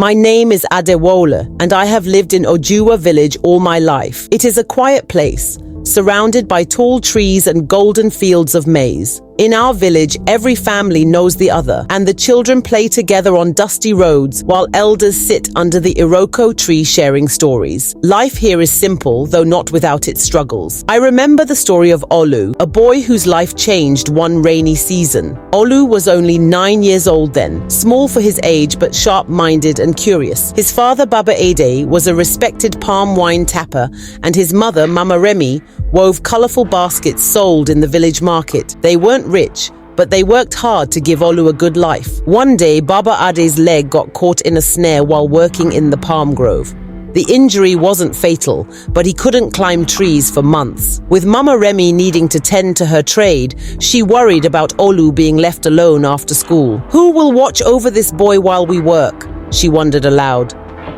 My name is Adewola, and I have lived in Ojuwa village all my life. It is a quiet place, surrounded by tall trees and golden fields of maize. In our village, every family knows the other, and the children play together on dusty roads while elders sit under the iroko tree sharing stories. Life here is simple, though not without its struggles. I remember the story of Olu, a boy whose life changed one rainy season. Olu was only 9 years old then, small for his age but sharp-minded and curious. His father, Baba Ade, was a respected palm wine tapper, and his mother, Mama Remy, wove colorful baskets sold in the village market. They weren't rich, but they worked hard to give Olu a good life. One day, Baba Ade's leg got caught in a snare while working in the palm grove. The injury wasn't fatal, but he couldn't climb trees for months. With Mama Remy needing to tend to her trade, she worried about Olu being left alone after school. Who will watch over this boy while we work? She wondered aloud.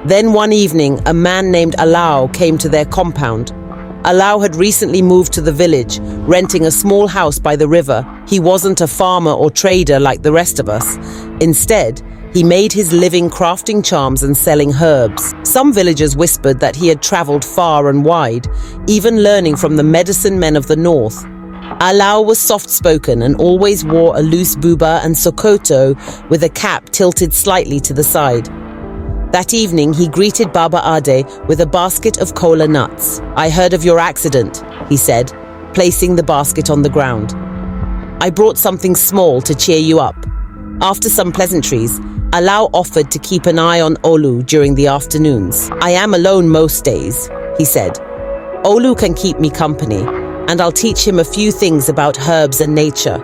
Then one evening, a man named Alao came to their compound. Alao had recently moved to the village, renting a small house by the river. He wasn't a farmer or trader like the rest of us. Instead, he made his living crafting charms and selling herbs. Some villagers whispered that he had traveled far and wide, even learning from the medicine men of the north. Alao was soft-spoken and always wore a loose buba and sokoto with a cap tilted slightly to the side. That evening, he greeted Baba Ade with a basket of kola nuts. "I heard of your accident," he said, placing the basket on the ground. "I brought something small to cheer you up." After some pleasantries, Alao offered to keep an eye on Olu during the afternoons. "I am alone most days," he said. "Olu can keep me company, and I'll teach him a few things about herbs and nature.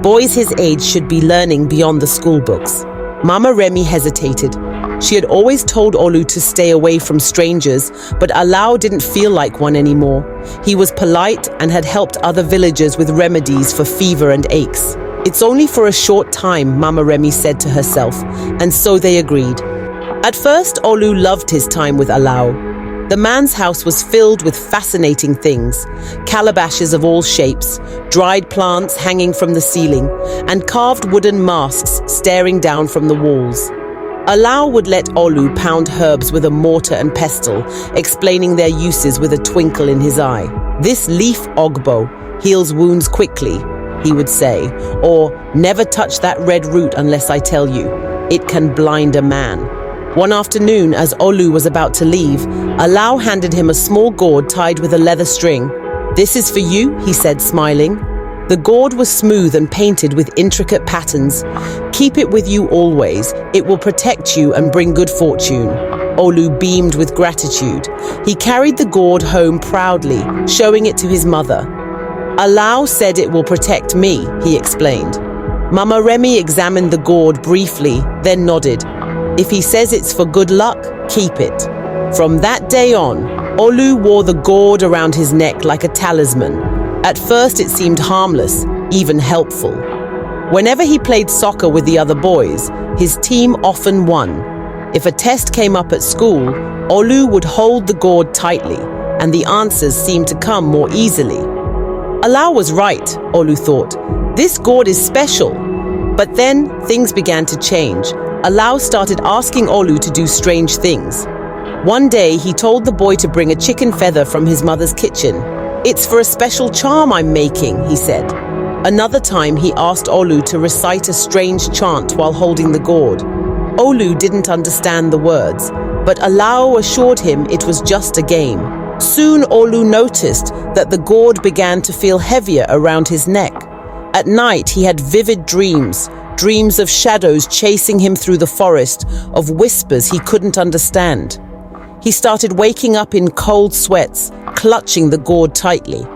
Boys his age should be learning beyond the school books." Mama Remy hesitated. She had always told Olu to stay away from strangers, but Alao didn't feel like one anymore. He was polite and had helped other villagers with remedies for fever and aches. "It's only for a short time," Mama Remy said to herself, and so they agreed. At first, Olu loved his time with Alao. The man's house was filled with fascinating things: calabashes of all shapes, dried plants hanging from the ceiling, and carved wooden masks staring down from the walls. Alao would let Olu pound herbs with a mortar and pestle, explaining their uses with a twinkle in his eye. "This leaf ogbo heals wounds quickly," he would say, or "Never touch that red root unless I tell you. It can blind a man." One afternoon, as Olu was about to leave, Alao handed him a small gourd tied with a leather string. "This is for you," he said, smiling. The gourd was smooth and painted with intricate patterns. "Keep it with you always. It will protect you and bring good fortune." Olu beamed with gratitude. He carried the gourd home proudly, showing it to his mother. "Alao said it will protect me," he explained. Mama Remy examined the gourd briefly, then nodded. "If he says it's for good luck, keep it." From that day on, Olu wore the gourd around his neck like a talisman. At first it seemed harmless, even helpful. Whenever he played soccer with the other boys, his team often won. If a test came up at school, Olu would hold the gourd tightly, and the answers seemed to come more easily. Alao was right, Olu thought. This gourd is special. But then things began to change. Alao started asking Olu to do strange things. One day he told the boy to bring a chicken feather from his mother's kitchen. "It's for a special charm I'm making," he said. Another time he asked Olu to recite a strange chant while holding the gourd. Olu didn't understand the words, but Alao assured him it was just a game. Soon Olu noticed that the gourd began to feel heavier around his neck. At night he had vivid dreams of shadows chasing him through the forest, of whispers he couldn't understand. He started waking up in cold sweats, clutching the gourd tightly.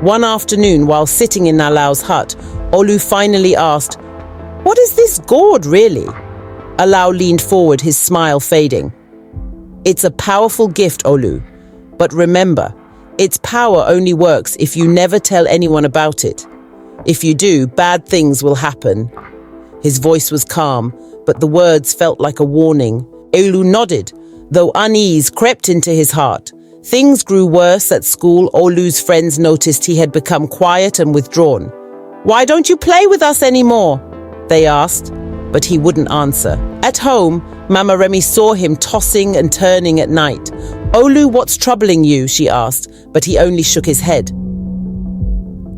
One afternoon, while sitting in Alao's hut, Olu finally asked, "What is this gourd really?" Alao leaned forward, his smile fading. "It's a powerful gift, Olu. But remember, its power only works if you never tell anyone about it. If you do, bad things will happen." His voice was calm, but the words felt like a warning. Olu nodded, though unease crept into his heart. Things grew worse at school. Olu's friends noticed he had become quiet and withdrawn. "Why don't you play with us anymore?" they asked. but he wouldn't answer. At home, Mama Remy saw him tossing and turning at night. "Olu, what's troubling you?" she asked, but he only shook his head.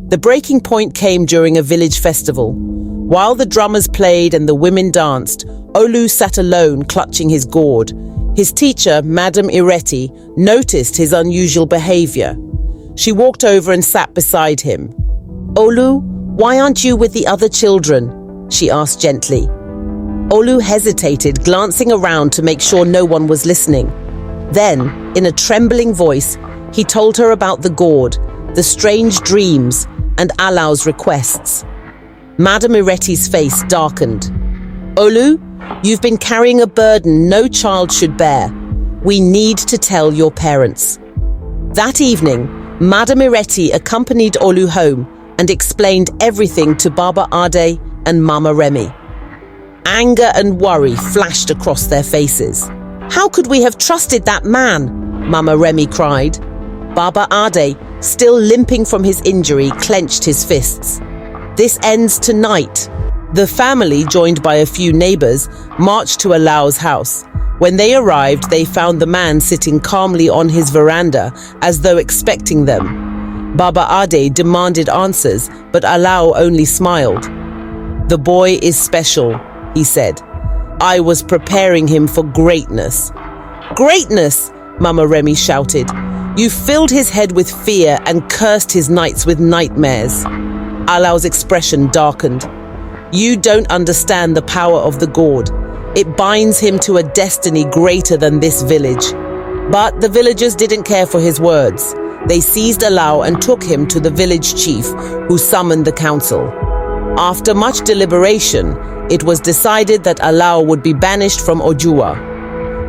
The breaking point came during a village festival. While the drummers played and the women danced, Olu sat alone, clutching his gourd. His teacher, Madam Ireti, noticed his unusual behavior. She walked over and sat beside him. "Olu, why aren't you with the other children?" she asked gently. Olu hesitated, glancing around to make sure no one was listening. Then, in a trembling voice, he told her about the gourd, the strange dreams, and Alau's requests. Madam Ireti's face darkened. "Olu, you've been carrying a burden no child should bear. We need to tell your parents." That evening, Madam Ireti accompanied Olu home and explained everything to Baba Ade and Mama Remy. Anger and worry flashed across their faces. "How could we have trusted that man?" Mama Remy cried. Baba Ade, still limping from his injury, clenched his fists. "This ends tonight." The family, joined by a few neighbors, marched to Alau's house. When they arrived, they found the man sitting calmly on his veranda, as though expecting them. Baba Ade demanded answers, but Alau only smiled. "The boy is special," he said. "I was preparing him for greatness." "Greatness!" Mama Remy shouted. "You filled his head with fear and cursed his nights with nightmares." Alau's expression darkened. "You don't understand the power of the gourd. It binds him to a destiny greater than this village." But the villagers didn't care for his words. They seized Alau and took him to the village chief, who summoned the council. After much deliberation, it was decided that Alau would be banished from Ojua.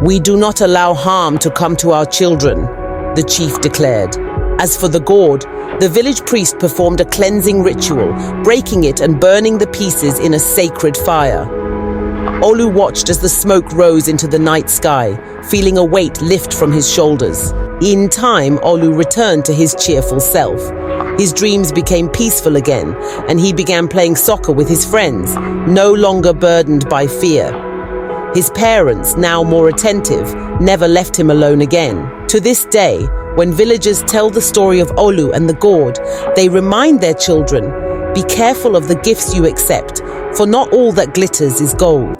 "We do not allow harm to come to our children," the chief declared. As for the gourd, the village priest performed a cleansing ritual, breaking it and burning the pieces in a sacred fire. Olu watched as the smoke rose into the night sky, feeling a weight lift from his shoulders. In time, Olu returned to his cheerful self. His dreams became peaceful again, and he began playing soccer with his friends, no longer burdened by fear. His parents, now more attentive, never left him alone again. To this day, when villagers tell the story of Olu and the gourd, they remind their children, "Be careful of the gifts you accept, for not all that glitters is gold."